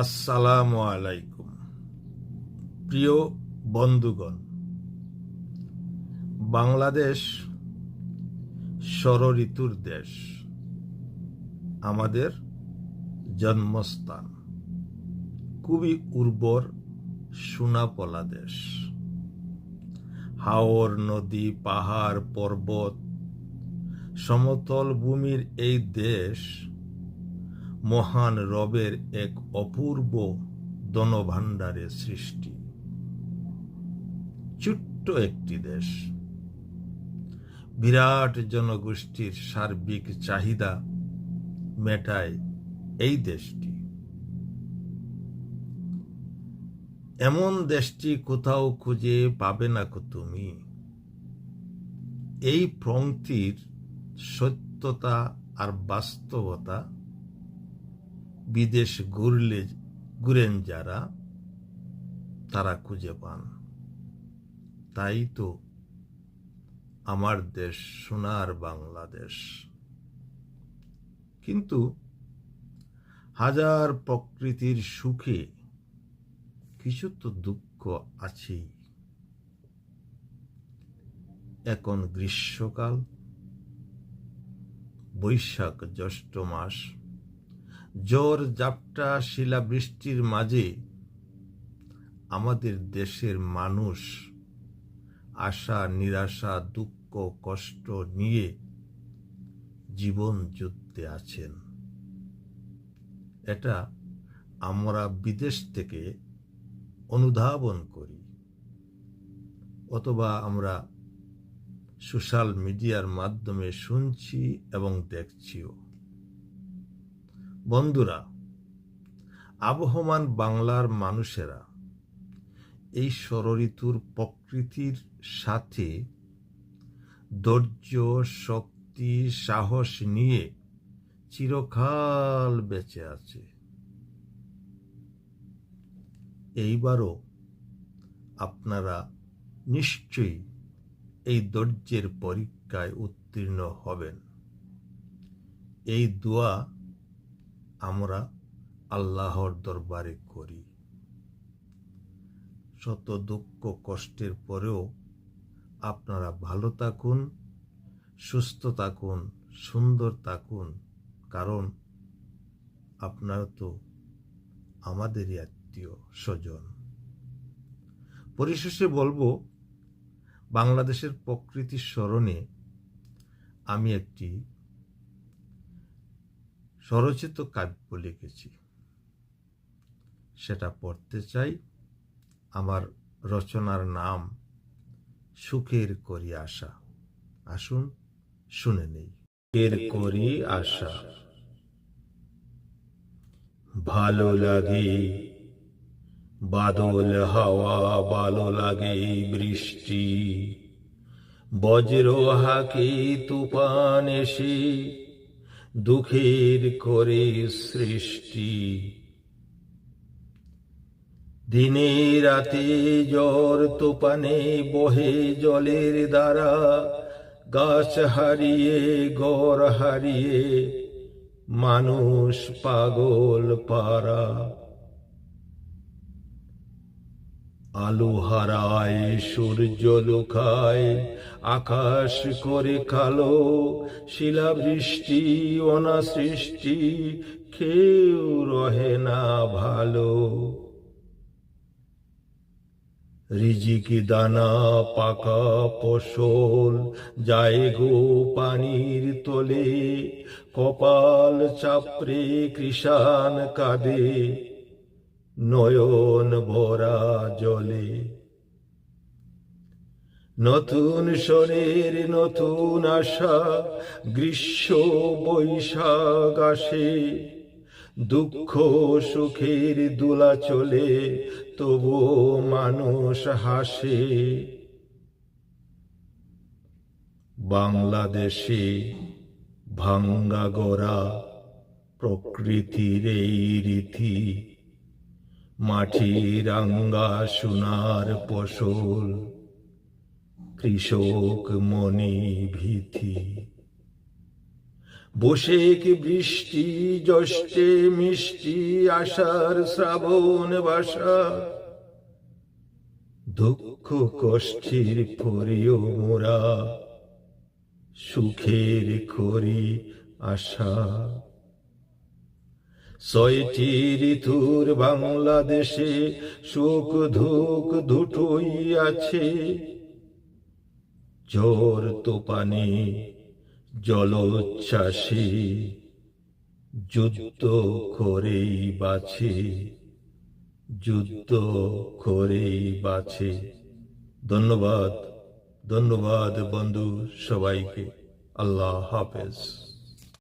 আসসালামু আলাইকুম। প্রিয় বন্ধুগণ, বাংলাদেশ ষড়ঋতুর দেশ, আমাদের জন্মস্থান। খুবই উর্বর সোনাপলা দেশ। হাওর, নদী, পাহাড়, পর্বত, সমতল ভূমির এই দেশ মহান রবের এক অপূর্ব ধনভাণ্ডারের সৃষ্টি। ছোট্ট একটি দেশ, বিরাট জনগোষ্ঠীর সার্বিক চাহিদা মেটায় এই দেশটি। এমন দেশটি কোথাও খুঁজে পাবে না কো তুমি। এই পংক্তির সত্যতা আর বাস্তবতা বিদেশ ঘুরেন যারা, তারা খুঁজে পান। তাই তো আমার দেশ সোনার বাংলাদেশ। কিন্তু হাজার প্রকৃতির সুখে কিছু তো দুঃখ আছেই। এখন গ্রীষ্মকাল, বৈশাখ জ্যৈষ্ঠ মাস, ঝড় ঝাপটা শিলাবৃষ্টির মাঝে আমাদের দেশের মানুষ আশা নিরাশা দুঃখ কষ্ট নিয়ে জীবন যুদ্ধে আছেন। এটা আমরা বিদেশ থেকে অনুধাবন করি, অথবা আমরা সোশ্যাল মিডিয়ার মাধ্যমে শুনছি এবং দেখছিও। বন্ধুরা, আবহমান বাংলার মানুষেরা এই ষড়ঋতুর প্রকৃতির সাথে ধৈর্য, শক্তি, সাহস নিয়ে চিরকাল বেঁচে আছে। এইবারও আপনারা নিশ্চয়ই এই ধৈর্যের পরীক্ষায় উত্তীর্ণ হবেন। এই দোয়া আমরা আল্লাহর দরবারে করি। শত দুঃখ কষ্টের পরেও আপনারা ভালো থাকুন, সুস্থ থাকুন, সুন্দর থাকুন, কারণ আপনারা তো আমাদেরই আত্মীয় স্বজন। পরিশেষে বলবো, বাংলাদেশের প্রকৃতির স্মরণে আমি একটি স্বরচিত কাব্য লিখেছি, সেটা পড়তে চাই। আমার রচনার নাম সুখের করি আশা। আসুন শুনে নেই। সুখের করি আশা। ভালো লাগে বাদল হাওয়া, ভালো লাগে বৃষ্টি, বজ্র হাকে তুফান এসে দুঃখের করে সৃষ্টি। দিনে রাতে ঝড় তুফানে বহে জলের ধারা, গাছ হারিয়ে ঘর হারিয়ে মানুষ পাগল পারা। আলো হারায়, সূর্য লুকায়, আকাশ করে কালো, শিলাবৃষ্টি অনাসৃষ্টি, কেউ রহে না ভালো। রিজিকি দানা পাকা ফসল যায় গো পানির তলে, কপাল চাপড়ে কৃষাণ কাঁদে নয়ন ভরা জলে। নতুন স্বরের নতুন আশা, গ্রীষ্ম বৈশাখ আসে, দুঃখ সুখের দোলা চলে, তবুও মানুষ হাসে। বাংলাদেশে ভাঙ্গা গড়া প্রকৃতির এই রীতি, মাটি রাঙ্গা সোনার ফসল, কৃষক মনে ভীতি। বসে কি বৃষ্টি জ্যৈষ্ঠে মিষ্টি আষাঢ় শ্রাবণ বাসা, দুঃখ কষ্টের পরেও মোরা সুখের করি আশা। ছয়টি ঋতুর বাংলাদেশে সুখ দুঃখ দুটোই আছে, ঝড় তোপানে জলোচ্ছ্বাসে যুদ্ধ করেই বাঁচে, যুদ্ধ করেই বাঁচে। ধন্যবাদ, ধন্যবাদ বন্ধু সবাইকে। আল্লাহ হাফেজ।